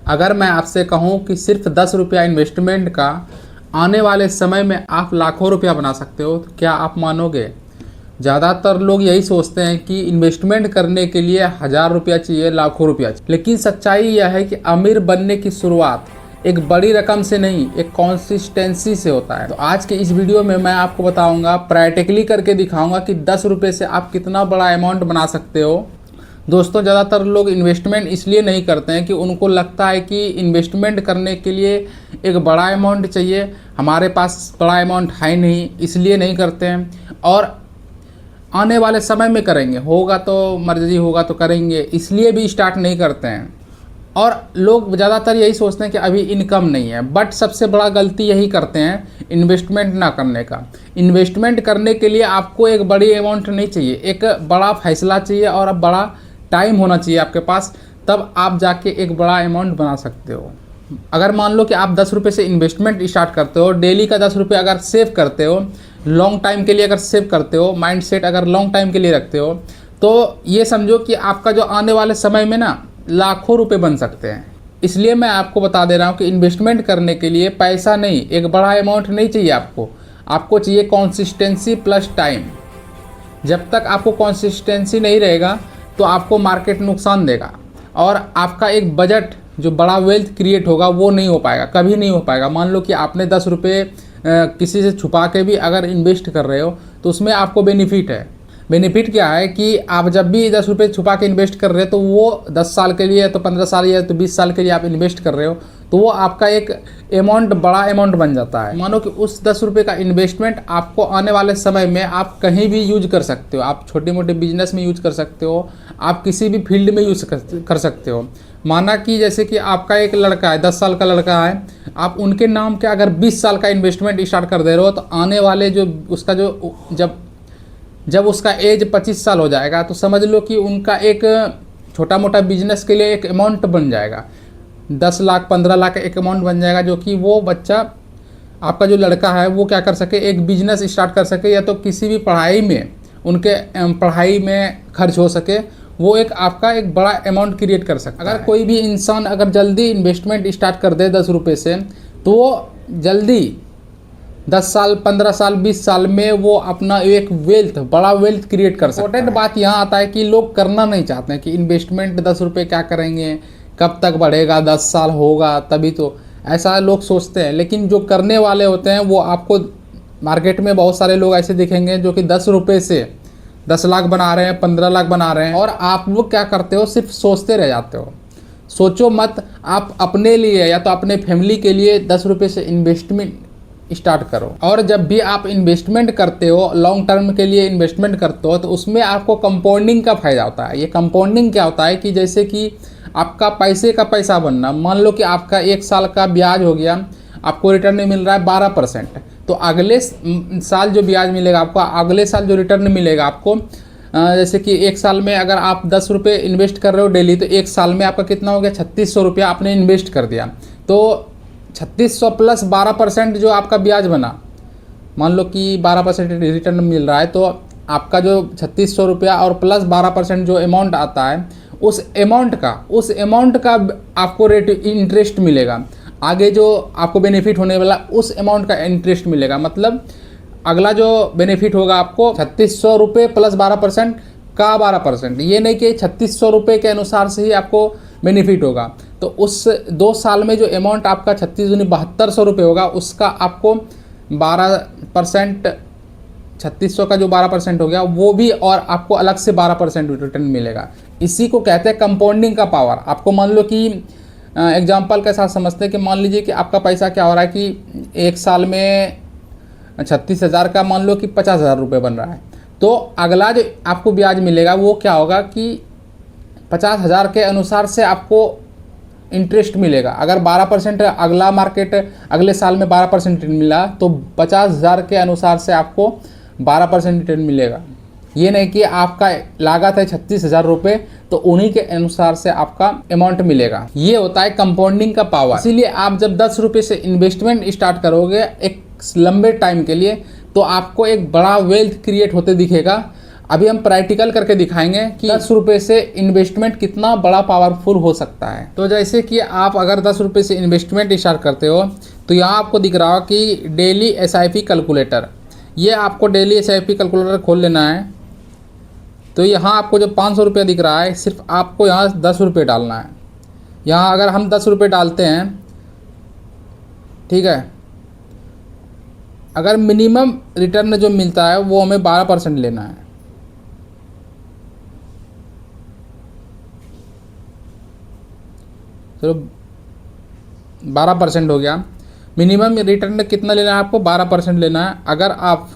अगर मैं आपसे कहूं कि सिर्फ 10 रुपया इन्वेस्टमेंट का आने वाले समय में आप लाखों रुपया बना सकते हो, तो क्या आप मानोगे? ज़्यादातर लोग यही सोचते हैं कि इन्वेस्टमेंट करने के लिए 1000 रुपया चाहिए, लाखों रुपया चाहिए। लेकिन सच्चाई यह है कि अमीर बनने की शुरुआत एक बड़ी रकम से नहीं, एक कंसिस्टेंसी से होता है। तो आज के इस वीडियो में मैं आपको बताऊंगा, प्रैक्टिकली करके दिखाऊंगा कि 10 रुपये से आप कितना बड़ा अमाउंट बना सकते हो। दोस्तों, ज़्यादातर लोग इन्वेस्टमेंट इसलिए नहीं करते हैं कि उनको लगता है कि इन्वेस्टमेंट करने के लिए एक बड़ा अमाउंट चाहिए, हमारे पास बड़ा अमाउंट है नहीं, इसलिए नहीं करते हैं। और आने वाले समय में करेंगे, होगा तो मर्जी होगा तो करेंगे, इसलिए भी स्टार्ट नहीं करते हैं। और लोग ज़्यादातर यही सोचते हैं कि अभी इनकम नहीं है, बट सबसे बड़ा गलती यही करते हैं इन्वेस्टमेंट ना करने का। इन्वेस्टमेंट करने के लिए आपको एक बड़ी अमाउंट नहीं चाहिए, एक बड़ा फैसला चाहिए और अब बड़ा टाइम होना चाहिए आपके पास, तब आप जाके एक बड़ा अमाउंट बना सकते हो। अगर मान लो कि आप 10 रुपये से इन्वेस्टमेंट स्टार्ट करते हो, डेली का 10 रुपये अगर सेव करते हो, लॉन्ग टाइम के लिए अगर सेव करते हो, माइंड सेट अगर लॉन्ग टाइम के लिए रखते हो, तो ये समझो कि आपका जो आने वाले समय में ना लाखों रुपए बन सकते हैं। इसलिए मैं आपको बता दे रहा हूँ कि इन्वेस्टमेंट करने के लिए पैसा नहीं, एक बड़ा अमाउंट नहीं चाहिए आपको चाहिए कंसिस्टेंसी प्लस टाइम। जब तक आपको कंसिस्टेंसी नहीं रहेगा तो आपको मार्केट नुकसान देगा और आपका एक बजट जो बड़ा वेल्थ क्रिएट होगा वो नहीं हो पाएगा, कभी नहीं हो पाएगा। मान लो कि आपने 10 रुपये किसी से छुपा के भी अगर इन्वेस्ट कर रहे हो तो उसमें आपको बेनिफिट है। बेनिफिट क्या है कि आप जब भी 10 रुपये छुपा के इन्वेस्ट कर रहे हो तो वो 10 साल के लिए, तो 15 साल या तो 20 साल के लिए आप इन्वेस्ट कर रहे हो, तो वो आपका एक अमाउंट, बड़ा अमाउंट बन जाता है। मानो कि उस 10 रुपये का इन्वेस्टमेंट आपको आने वाले समय में आप कहीं भी यूज कर सकते हो। आप छोटे मोटे बिजनेस में यूज कर सकते हो, आप किसी भी फील्ड में यूज कर सकते हो। माना कि जैसे कि आपका एक लड़का है, 10 साल का लड़का है, आप उनके नाम के अगर 20 साल का इन्वेस्टमेंट स्टार्ट कर दे रहे हो, तो आने वाले जो उसका जो जब उसका एज 25 साल हो जाएगा तो समझ लो कि उनका एक छोटा मोटा बिजनेस के लिए एक अमाउंट बन जाएगा, 10 लाख 15 लाख एक अमाउंट बन जाएगा, जो कि वो बच्चा, आपका जो लड़का है, वो क्या कर सके, एक बिजनेस स्टार्ट कर सके, या तो किसी भी पढ़ाई में, उनके पढ़ाई में खर्च हो सके, वो एक आपका एक बड़ा अमाउंट क्रिएट कर सकता है। अगर कोई भी इंसान अगर जल्दी इन्वेस्टमेंट स्टार्ट कर दे 10 रुपये से, तो वो जल्दी 10 साल 15 साल 20 साल में वो अपना एक वेल्थ, बड़ा वेल्थ क्रिएट कर सकता है। इंपॉर्टेंट बात यहाँ आता है कि लोग करना नहीं चाहते हैं कि इन्वेस्टमेंट 10 रुपये क्या करेंगे, कब तक बढ़ेगा, 10 साल होगा तभी तो, ऐसा लोग सोचते हैं। लेकिन जो करने वाले होते हैं वो आपको मार्केट में बहुत सारे लोग ऐसे दिखेंगे जो कि 10 रुपये से 10 लाख बना रहे हैं, 15 लाख बना रहे हैं, और आप लोग क्या करते हो, सिर्फ सोचते रह जाते हो। सोचो मत, आप अपने लिए या तो अपने फैमिली के लिए 10 रुपये से इन्वेस्टमेंट स्टार्ट करो। और जब भी आप इन्वेस्टमेंट करते हो, लॉन्ग टर्म के लिए इन्वेस्टमेंट करते हो, तो उसमें आपको कंपाउंडिंग का फायदा होता है। ये कंपाउंडिंग क्या होता है कि जैसे कि आपका पैसे का पैसा बनना, मान लो कि आपका 1 साल का ब्याज हो गया, आपको रिटर्न मिल रहा है 12%, तो अगले साल जो ब्याज मिलेगा आपको, अगले साल जो रिटर्न मिलेगा आपको, जैसे कि 1 साल में अगर आप 10 रुपये इन्वेस्ट कर रहे हो डेली, तो 1 साल में आपका कितना हो गया, 3600 रुपया आपने इन्वेस्ट कर दिया। तो 3600 प्लस 12% जो आपका ब्याज बना, मान लो कि 12% रिटर्न मिल रहा है, तो आपका जो 3600 रुपया और प्लस 12% जो अमाउंट आता है, उस अमाउंट का आपको रेट इंटरेस्ट मिलेगा। आगे जो आपको बेनिफिट होने वाला उस अमाउंट का इंटरेस्ट मिलेगा। मतलब अगला जो बेनिफिट होगा आपको 3600 रुपये प्लस 12% का 12%, ये नहीं कि 3600 रुपये के अनुसार से ही आपको बेनिफिट होगा। तो उस 2 साल में जो अमाउंट आपका 7200 रुपये होगा, उसका आपको 12%, 3600 का जो 12% हो गया वो भी, और आपको अलग से 12% रिटर्न मिलेगा। इसी को कहते हैं कंपाउंडिंग का पावर। आपको मान लो कि एग्जांपल के साथ समझते हैं कि मान लीजिए कि आपका पैसा क्या हो रहा है कि 1 साल में 36,000 का मान लो कि 50,000 रुपये बन रहा है, तो अगला जो आपको ब्याज मिलेगा वो क्या होगा कि 50,000 के अनुसार से आपको इंटरेस्ट मिलेगा। अगर 12% अगला मार्केट अगले साल में 12% रिटर्न मिला, तो 50,000 के अनुसार से आपको 12% रिटर्न मिलेगा। ये नहीं कि आपका लागत है 36,000 रुपये, तो उन्हीं के अनुसार से आपका अमाउंट मिलेगा। ये होता है कंपाउंडिंग का पावर। इसीलिए आप जब 10 रुपये से इन्वेस्टमेंट स्टार्ट करोगे एक लंबे टाइम के लिए, तो आपको एक बड़ा वेल्थ क्रिएट होते दिखेगा। अभी हम प्रैक्टिकल करके दिखाएंगे कि 10 रुपये से इन्वेस्टमेंट कितना बड़ा पावरफुल हो सकता है। तो जैसे कि आप अगर 10 रुपये से इन्वेस्टमेंट स्टार्ट करते हो तो यहाँ आपको दिख रहा हो कि डेली SIP कैलकुलेटर, ये आपको डेली SIP कैलकुलेटर खोल लेना है। तो यहाँ आपको जो 500 रुपये दिख रहा है, सिर्फ आपको यहाँ 10 रुपये डालना है। यहाँ अगर हम 10 रुपये डालते हैं, ठीक है, अगर मिनिमम रिटर्न जो मिलता है वो हमें 12% लेना है। चलो 12% हो गया। मिनिमम रिटर्न कितना लेना है आपको? 12% लेना है। अगर आप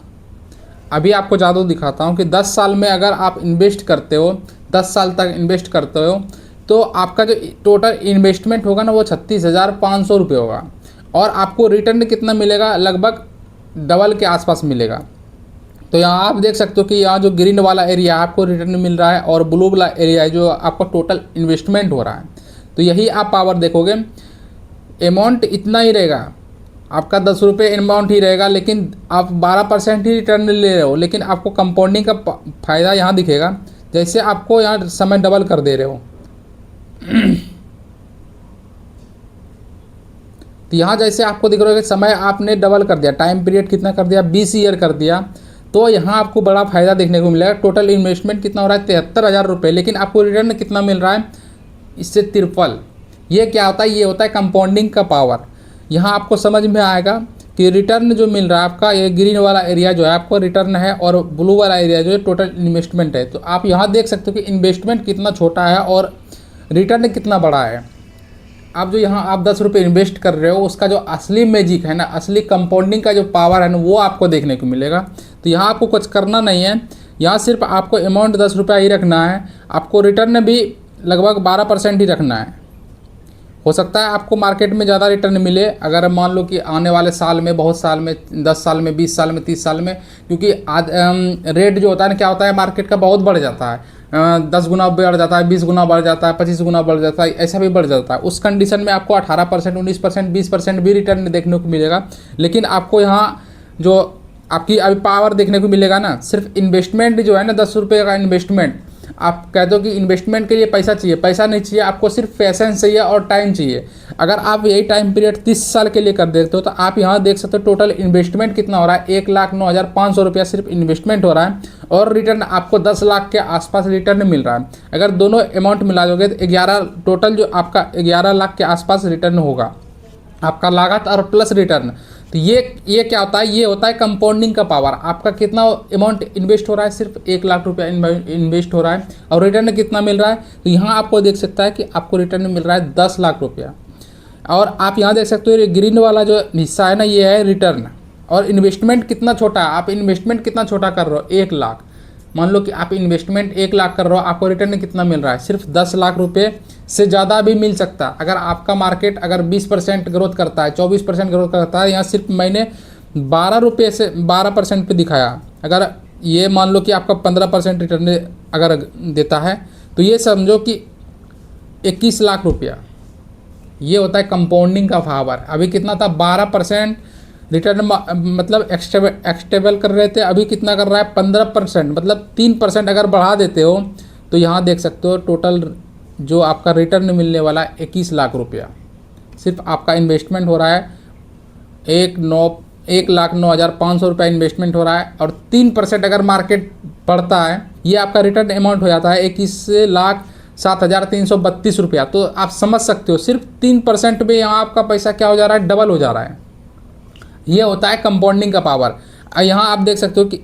अभी आपको जादू दिखाता हूँ कि 10 साल में अगर आप इन्वेस्ट करते हो, 10 साल तक इन्वेस्ट करते हो, तो आपका जो टोटल इन्वेस्टमेंट होगा ना वो 36,500 रुपये होगा। और आपको रिटर्न कितना मिलेगा? लगभग डबल के आसपास मिलेगा। तो यहाँ आप देख सकते हो कि यहाँ जो ग्रीन वाला एरिया है आपको रिटर्न मिल रहा है, और ब्लू वाला एरिया है जो आपका टोटल इन्वेस्टमेंट हो रहा है। तो यही आप पावर देखोगे, अमाउंट इतना ही रहेगा, आपका 10 रुपये अमाउंट ही रहेगा, लेकिन आप 12% ही रिटर्न ले रहे हो, लेकिन आपको कंपाउंडिंग का फ़ायदा यहाँ दिखेगा, जैसे आपको यहाँ समय डबल कर दे रहे हो। तो यहाँ जैसे आपको दिख रहा है कि समय आपने डबल कर दिया, टाइम पीरियड कितना कर दिया? 20 ईयर कर दिया। तो यहाँ आपको बड़ा फ़ायदा देखने को मिलेगा। टोटल इन्वेस्टमेंट कितना हो रहा है? 73,000 रुपये, लेकिन आपको रिटर्न कितना मिल रहा है? इससे ट्रिपल। ये क्या होता है? ये होता है कंपाउंडिंग का पावर। यहाँ आपको समझ में आएगा कि रिटर्न जो मिल रहा है आपका, ये ग्रीन वाला एरिया जो है आपको रिटर्न है, और ब्लू वाला एरिया जो है टोटल इन्वेस्टमेंट है। तो आप यहाँ देख सकते हो कि इन्वेस्टमेंट कितना छोटा है और रिटर्न कितना बड़ा है। अब जो यहाँ आप 10 रुपये इन्वेस्ट कर रहे हो, उसका जो असली मैजिक है ना, असली कंपाउंडिंग का जो पावर है ना, वो आपको देखने को मिलेगा। तो यहाँ आपको कुछ करना नहीं है, यहाँ सिर्फ आपको अमाउंट 10 रुपया ही रखना है। आपको रिटर्न भी लगभग 12% ही रखना है। हो सकता है आपको मार्केट में ज़्यादा रिटर्न मिले, अगर मान लो कि आने वाले साल में, बहुत साल में, 10 साल में, 20 साल में, 30 साल में, क्योंकि रेट जो होता है ना, क्या होता है, मार्केट का बहुत बढ़ जाता है। 10 गुना बढ़ जाता है, 20 गुना बढ़ जाता है, 25 गुना बढ़ जाता है, ऐसा भी बढ़ जाता है। उस कंडीशन में आपको 18%, 19%, 20% भी रिटर्न देखने को मिलेगा। लेकिन आपको यहाँ जो आपकी अभी पावर देखने को मिलेगा ना, सिर्फ इन्वेस्टमेंट जो है ना, 10 रुपये का इन्वेस्टमेंट, आप कहते हो कि इन्वेस्टमेंट के लिए पैसा चाहिए, पैसा नहीं चाहिए, आपको सिर्फ पैसेंस चाहिए और टाइम चाहिए। अगर आप यही टाइम पीरियड 30 साल के लिए कर देते हो, तो आप यहाँ देख सकते हो टोटल इन्वेस्टमेंट कितना हो रहा है? 1,09,500 रुपया सिर्फ इन्वेस्टमेंट हो रहा है, और रिटर्न आपको 10 लाख के आसपास रिटर्न मिल रहा है। अगर दोनों अमाउंट मिला दोगे तो 11 टोटल जो आपका 11 लाख के आसपास रिटर्न होगा, आपका लागत और प्लस रिटर्न। तो ये क्या होता है? ये होता है कंपाउंडिंग का पावर। आपका कितना अमाउंट इन्वेस्ट हो रहा है? सिर्फ 1,00,000 रुपया इन्वेस्ट हो रहा है, और रिटर्न कितना मिल रहा है? तो यहाँ आपको देख सकता है कि आपको रिटर्न मिल रहा है 10 लाख रुपया। और आप यहाँ देख सकते हो ये ग्रीन वाला जो हिस्सा है ना, ये है रिटर्न। और इन्वेस्टमेंट कितना छोटा है? आप इन्वेस्टमेंट कितना छोटा कर रहे हो? 1 लाख। मान लो कि आप इन्वेस्टमेंट 1 लाख कर रहे हो, आपको रिटर्न कितना मिल रहा है? सिर्फ 10 लाख रुपये से ज़्यादा भी मिल सकता है। अगर आपका मार्केट अगर 20% ग्रोथ करता है, 24% ग्रोथ करता है, यहाँ सिर्फ मैंने 12 रुपये से 12% पे दिखाया। अगर ये मान लो कि आपका 15% रिटर्न अगर देता है, तो ये समझो कि 21 लाख रुपया। ये होता है कंपाउंडिंग का पावर। अभी कितना था? 12% रिटर्न, मतलब एक्सटेबल कर रहे थे, अभी कितना कर रहा है? 15%, मतलब 3% अगर बढ़ा देते हो, तो यहाँ देख सकते हो टोटल जो आपका रिटर्न मिलने वाला है 21 लाख रुपया। सिर्फ आपका इन्वेस्टमेंट हो रहा है 1,09,500 रुपया इन्वेस्टमेंट हो रहा है, और 3% अगर मार्केट बढ़ता है, ये आपका रिटर्न अमाउंट हो जाता है 21,07,332 रुपया। तो आप समझ सकते हो सिर्फ 3% में यहाँ आपका पैसा क्या हो जा रहा है? डबल हो जा रहा है। ये होता है कंपाउंडिंग का पावर। यहाँ आप देख सकते हो कि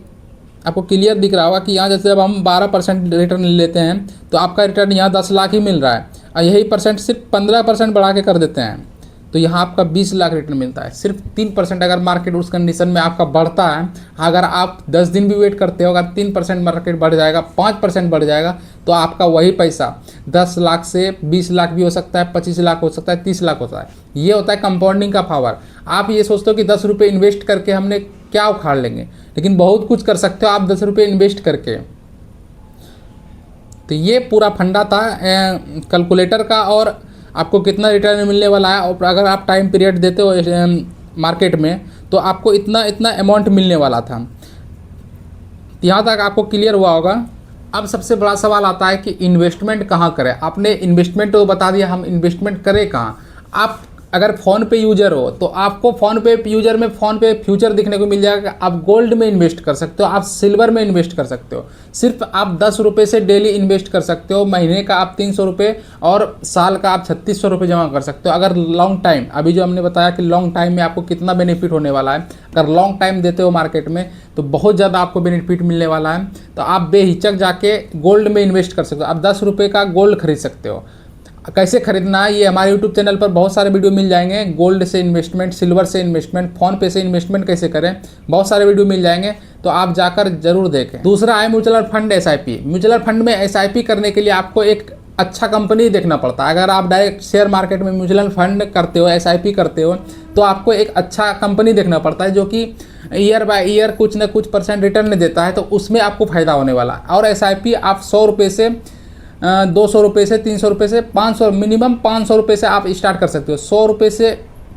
आपको क्लियर दिख रहा होगा कि यहाँ जैसे जब हम 12% रिटर्न लेते हैं, तो आपका रिटर्न यहाँ 10 लाख ही मिल रहा है, और यही परसेंट सिर्फ 15% बढ़ा के कर देते हैं, तो यहाँ आपका 20 लाख रिटर्न मिलता है। सिर्फ 3% अगर मार्केट उस कंडीशन में आपका बढ़ता है, अगर आप 10 दिन भी वेट करते हो, अगर 3% मार्केट बढ़ जाएगा, 5% बढ़ जाएगा, तो आपका वही पैसा 10 लाख से 20 लाख भी हो सकता है, 25 लाख हो सकता है, 30 लाख होता है। ये होता है कंपाउंडिंग का पावर। आप ये सोचते हो कि 10 रुपये इन्वेस्ट करके हमने क्या उखाड़ लेंगे, लेकिन बहुत कुछ कर सकते हो आप 10 रुपये इन्वेस्ट करके। तो ये पूरा फंडा था कैलकुलेटर का, और आपको कितना रिटर्न मिलने वाला है, और अगर आप टाइम पीरियड देते हो मार्केट में, तो आपको इतना इतना अमाउंट मिलने वाला था। तो यहाँ तक आपको क्लियर हुआ होगा। अब सबसे बड़ा सवाल आता है कि इन्वेस्टमेंट कहाँ करें। आपने इन्वेस्टमेंट तो बता दिया, हम इन्वेस्टमेंट करें कहाँ। आप अगर फ़ोन पे यूज़र हो तो आपको फ़ोन पे यूज़र में फ़ोन पे फ्यूचर दिखने को मिल जाएगा। आप गोल्ड में इन्वेस्ट कर सकते हो, आप सिल्वर में इन्वेस्ट कर सकते हो। सिर्फ आप 10 रुपये से डेली इन्वेस्ट कर सकते हो। महीने का आप 300 रुपये और साल का आप 3600 रुपये जमा कर सकते हो। अगर लॉन्ग टाइम, अभी जो हमने बताया कि लॉन्ग टाइम में आपको कितना बेनिफिट होने वाला है, अगर लॉन्ग टाइम देते हो मार्केट में तो बहुत ज़्यादा आपको बेनिफिट मिलने वाला है। तो आप बेहिचक जाके गोल्ड में इन्वेस्ट कर सकते हो। आप 10 रुपये का गोल्ड खरीद सकते हो। कैसे खरीदना है, ये हमारे यूट्यूब चैनल पर बहुत सारे वीडियो मिल जाएंगे। गोल्ड से इन्वेस्टमेंट, सिल्वर से इन्वेस्टमेंट, फ़ोन पे से इन्वेस्टमेंट कैसे करें, बहुत सारे वीडियो मिल जाएंगे, तो आप जाकर जरूर देखें। दूसरा है mutual fund SIP. Mutual fund में एसआईपी करने के लिए आपको एक अच्छा कंपनी देखना पड़ता है। अगर आप डायरेक्ट शेयर मार्केट में म्यूचुअल फंड करते हो, एसआईपी करते हो, तो आपको एक अच्छा कंपनी देखना पड़ता है जो कि ईयर बाय ईयर कुछ ना कुछ % रिटर्न देता है, तो उसमें आपको फ़ायदा होने वाला है। और एसआईपी आप 100 रुपये से 200 रुपये से 300 रुपये से 500, मिनिमम 500 रुपये से आप स्टार्ट कर सकते हो। 100 रुपये से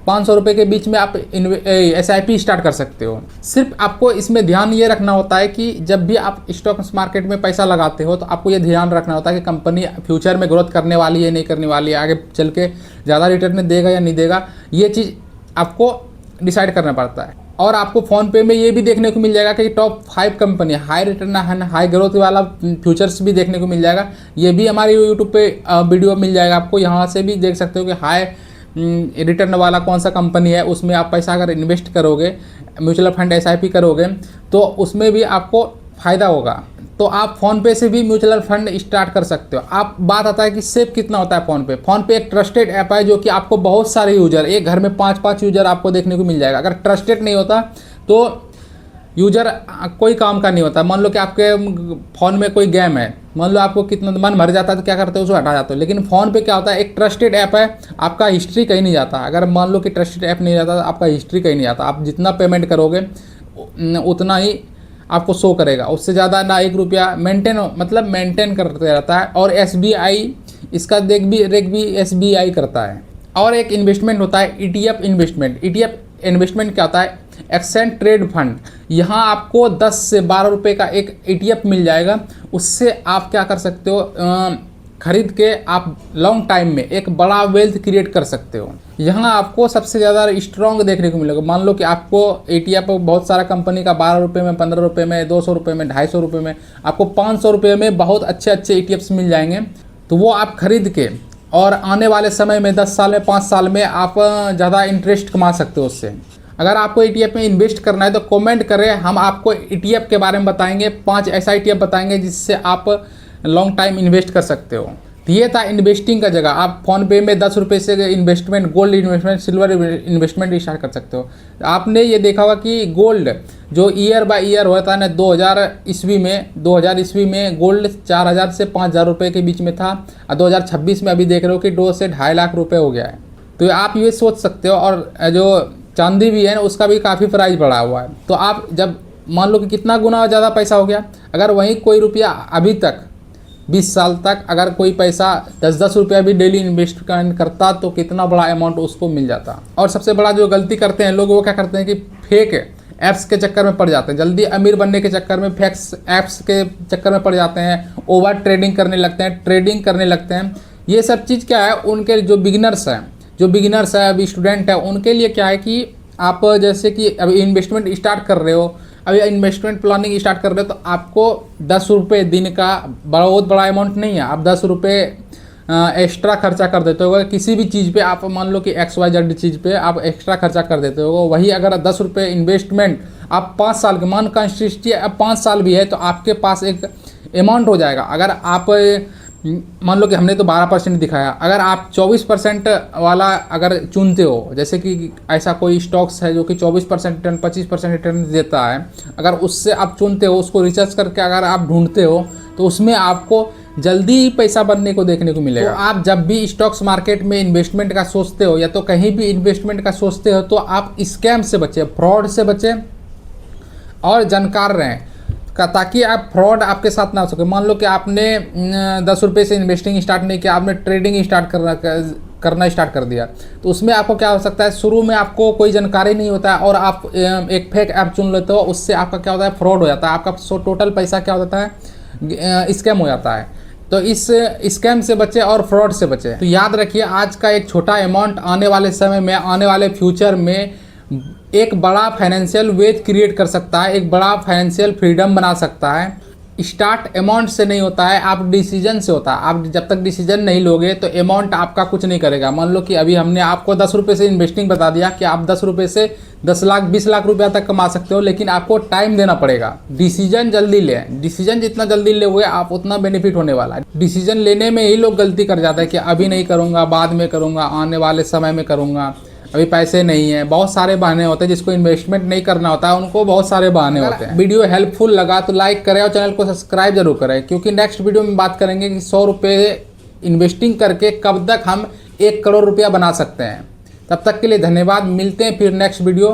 500 रुपये के बीच में आप एसआईपी स्टार्ट कर सकते हो। सिर्फ आपको इसमें ध्यान ये रखना होता है कि जब भी आप स्टॉक मार्केट में पैसा लगाते हो तो आपको ये ध्यान रखना होता है कि कंपनी फ्यूचर में ग्रोथ करने वाली है, नहीं करने वाली है, आगे चल के ज़्यादा रिटर्न देगा या नहीं देगा, ये चीज़ आपको डिसाइड करना पड़ता है। और आपको फ़ोन पे में ये भी देखने को मिल जाएगा कि टॉप 5 कंपनी हाई रिटर्न है, हाई ग्रोथ वाला फ्यूचर्स भी देखने को मिल जाएगा। ये भी हमारे यूट्यूब पे वीडियो मिल जाएगा आपको, यहाँ से भी देख सकते हो कि हाई रिटर्न वाला कौन सा कंपनी है। उसमें आप पैसा अगर इन्वेस्ट करोगे, म्यूचुअल फंड एसआईपी करोगे, तो उसमें भी आपको फ़ायदा होगा। तो आप फ़ोन पे से भी म्यूचुअल फंड स्टार्ट कर सकते हो। आप बात आता है कि सेव कितना होता है फ़ोन पे। फ़ोन पे एक ट्रस्टेड ऐप है जो कि आपको बहुत सारे यूज़र, एक घर में 5-5 यूज़र आपको देखने को मिल जाएगा। अगर ट्रस्टेड नहीं होता तो यूज़र कोई काम का नहीं होता। मान लो कि आपके फ़ोन में कोई गेम है, मान लो आपको कितना मन भर जाता है तो क्या करते हो, उसको हटा जाते हो। लेकिन फ़ोन पे क्या होता है, एक ट्रस्टेड ऐप है, आपका हिस्ट्री कहीं नहीं जाता। अगर मान लो कि ट्रस्टेड ऐप नहीं जाता तो आपका हिस्ट्री कहीं नहीं जाता। आप जितना पेमेंट करोगे उतना ही आपको शो करेगा, उससे ज़्यादा ना। 1 रुपया मेंटेन करते रहता है। और एसबीआई इसका रेक भी एसबीआई करता है। और एक इन्वेस्टमेंट होता है ईटीएफ इन्वेस्टमेंट। ईटीएफ इन्वेस्टमेंट क्या होता है, एक्सचेंज ट्रेड फंड। यहाँ आपको 10 से 12 रुपये का एक ईटीएफ मिल जाएगा। उससे आप क्या कर सकते हो, खरीद के आप लॉन्ग टाइम में एक बड़ा वेल्थ क्रिएट कर सकते हो। यहाँ आपको सबसे ज़्यादा स्ट्रॉन्ग देखने को मिलेगा। मान लो कि आपको ईटीएफ बहुत सारा कंपनी का 12 रुपये में, 15 रुपये में, 200 रुपये में, 250 रुपये में, आपको 500 रुपये में बहुत अच्छे अच्छे ईटीएफ्स मिल जाएंगे। तो वो आप खरीद के और आने वाले समय में 10 साल में, 5 साल में आप ज़्यादा इंटरेस्ट कमा सकते हो उससे। अगर आपको ईटीएफ में इन्वेस्ट करना है तो कमेंट करें, हम आपको ईटीएफ के बारे में बताएंगे। 5 ऐसा ईटीएफ बताएंगे जिससे आप लॉन्ग टाइम इन्वेस्ट कर सकते हो। तो ये था इन्वेस्टिंग का जगह। आप फ़ोन पे में 10 रुपये से investment, gold investment, silver investment start कर सकते हो। आपने ये देखा होगा कि गोल्ड जो ईयर बाय ईयर होता है ना, 2000 ईस्वी में गोल्ड 4000 से 5000 रुपये के बीच में था। और 2026 में अभी देख रहे हो कि 2 से 2.5 लाख रुपये हो गया है। तो आप ये सोच सकते हो। और जो चांदी भी है ना, उसका भी काफ़ी प्राइस बढ़ा हुआ है। तो आप जब मान लो कि कितना गुना ज़्यादा पैसा हो गया, अगर वहीं कोई रुपया अभी तक 20 साल तक अगर कोई पैसा 10-10 रुपया भी डेली इन्वेस्ट करता तो कितना बड़ा अमाउंट उसको मिल जाता। और सबसे बड़ा जो गलती करते हैं लोग, वो क्या करते हैं कि फेक ऐप्स के चक्कर में पड़ जाते हैं। जल्दी अमीर बनने के चक्कर में फेक ऐप्स के चक्कर में पड़ जाते हैं। ओवर ट्रेडिंग करने लगते हैं। ये सब चीज़ क्या है, उनके जो बिगिनर्स हैं, अभी स्टूडेंट है, उनके लिए क्या है कि आप जैसे कि अभी इन्वेस्टमेंट स्टार्ट कर रहे हो, अभी इन्वेस्टमेंट प्लानिंग स्टार्ट कर रहे हो, तो आपको 10 रुपये दिन का बहुत बड़ा अमाउंट नहीं है। आप 10 रुपये एक्स्ट्रा खर्चा कर देते हो किसी भी चीज़ पे। आप मान लो कि XYZ चीज़ पे आप एक्स्ट्रा खर्चा कर देते हो। वही अगर 10 रुपये इन्वेस्टमेंट आप 5 साल के, मान कंसिस्टेंसी अब 5 साल भी है तो आपके पास एक अमाउंट हो जाएगा। अगर आप मान लो कि हमने तो 12% दिखाया, अगर आप 24% वाला अगर चुनते हो, जैसे कि ऐसा कोई स्टॉक्स है जो कि 24% रिटर्न, 25% रिटर्न देता है, अगर उससे आप चुनते हो, उसको रिसर्च करके अगर आप ढूंढते हो, तो उसमें आपको जल्दी ही पैसा बनने को देखने को मिलेगा। तो आप जब भी स्टॉक्स मार्केट में इन्वेस्टमेंट का सोचते हो या तो कहीं भी इन्वेस्टमेंट का सोचते हो, तो आप स्कैम से बचें, फ्रॉड से बचें और जानकार रहें, ताकि आप फ्रॉड आपके साथ ना हो सके। मान लो कि आपने 10 रुपये से इन्वेस्टिंग स्टार्ट नहीं किया, आपने ट्रेडिंग स्टार्ट करना स्टार्ट कर दिया। तो उसमें आपको क्या हो सकता है, शुरू में आपको कोई जानकारी नहीं होता है और आप एक फेक ऐप चुन लेते हो, उससे आपका क्या होता है, फ्रॉड हो जाता है, आपका टोटल पैसा क्या हो जाता है, स्कैम हो जाता है। तो इस स्कैम से बचे और फ्रॉड से बचे। तो याद रखिए, आज का एक छोटा अमाउंट आने वाले समय में, आने वाले फ्यूचर में एक बड़ा फाइनेंशियल वेथ क्रिएट कर सकता है, एक बड़ा फाइनेंशियल फ्रीडम बना सकता है। स्टार्ट अमाउंट से नहीं होता है, आप डिसीजन से होता है। आप जब तक डिसीजन नहीं लोगे तो अमाउंट आपका कुछ नहीं करेगा। मान लो कि अभी हमने आपको 10 रुपये से इन्वेस्टिंग बता दिया कि आप 10 रुपये से 10 लाख 20 लाख रुपया तक कमा सकते हो, लेकिन आपको टाइम देना पड़ेगा। डिसीजन जल्दी लें, डिसीजन जितना जल्दी लोगे आप उतना बेनिफिट होने वाला है। डिसीजन लेने में ही लोग गलती कर जाते हैं कि अभी नहीं करूँगा, बाद में करूँगा, आने वाले समय में करूँगा, अभी पैसे नहीं है। बहुत सारे बहाने होते हैं, जिसको इन्वेस्टमेंट नहीं करना होता है उनको बहुत सारे बहाने होते हैं। वीडियो हेल्पफुल लगा तो लाइक करें और चैनल को सब्सक्राइब जरूर करें, क्योंकि नेक्स्ट वीडियो में बात करेंगे कि 100 रुपये इन्वेस्टिंग करके कब तक हम 1 करोड़ रुपया बना सकते हैं। तब तक के लिए धन्यवाद, मिलते हैं फिर नेक्स्ट वीडियो।